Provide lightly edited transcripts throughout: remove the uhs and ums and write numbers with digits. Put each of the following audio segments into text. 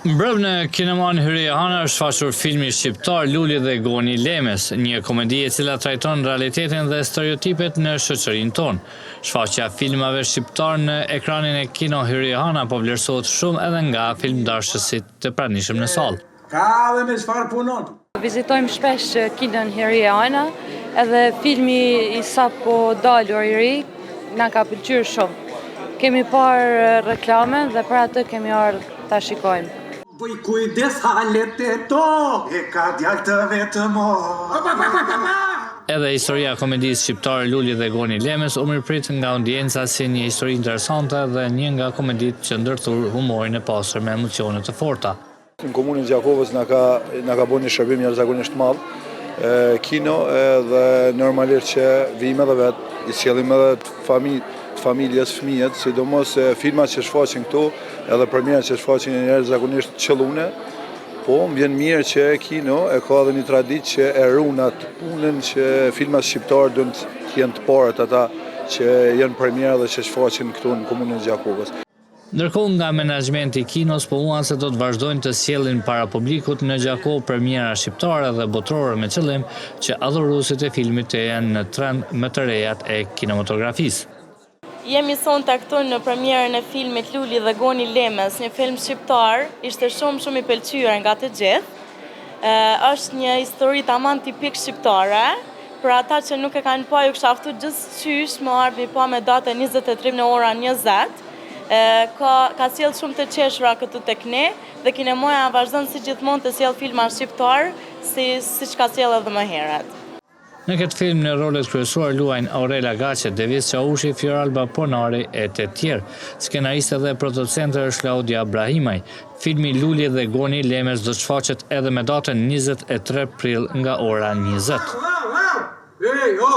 Mbrëm në kineman Hyriehana është shfaqur filmi shqiptar Luli dhe Goni Lemes, një komedi e cila trajton realitetin dhe stereotipet në shoqërinë tonë. Shfaqja filmave shqiptar në ekranin e kino Hyriehana po vlerësohet shumë edhe nga filmdarshësit të pranishëm në sallë. Ka dhe me çfarë punon? Vizitojmë shpesh kinon Hyriehana, edhe filmi i sapo dalur i ri na ka pëlqyer shumë. Kemi parë reklame dhe për atë kemi ardhur ta shikojmë. Bëj kujdes halet e to, e ka djalë të vetëm o. Edhe historia komedisë shqiptare Luli dhe Goni Lemes u mirëprit nga audienca si një histori interesante dhe një nga komeditë që ndërthur humorin e pastër me emocione të forta. Në komunën Gjakovës na ka bërë një shërbim jashtëzakonisht të madh. Kino dhe normalisht që vime edhe vetë, i sjellim edhe familjes, fëmijët, sidomos filmat që shfaqen këtu, edhe premierat që shfaqen jashtëzakonisht qëllune, po më vjen mirë që kino e ka edhe një traditë që e ruan atë punën që filmat shqiptar duhen të jenë të parët ata që janë premiera dhe që shfaqen këtu në komunën Gjakovës. Ndërkohë nga menaxhmenti i kinos pohuan se do të vazhdojnë të sjellin para publikut në Gjakovë premiera shqiptare dhe botërore me qëllim që adhuruesit e filmit të jenë në trend më të rejat e kinematografisë. Jemi sonte këtu në premierën e filmit Luli dhe Goni Lemes, një film shqiptar, ishte shumë i pëlqyer nga të gjithë. Është një histori tamam tipik shqiptare, për ata që nuk e kanë pa ju kisha ftuar gjithçysh më ardhi pa me datën 23 në orën 20. Ka sjell shumë të qeshura këtu tek ne dhe kinemaja vazhdon si gjithmonë të sjell filma shqiptar siç ka sjell edhe më herët. Në këtë film në rolet kryesuar luajnë Aurela Gaçe, Devis Çaushi, Fioralba Ponari e të tjerë. Skenariste dhe producente është Klaudia Brahimaj. Filmi Luli dhe Goni Lemes do të shfaqet edhe me datën 23 prill nga ora 20. Ej, o!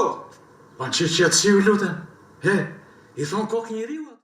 Pa që qëtësiu lutem. He, i thonë kokë njeriu.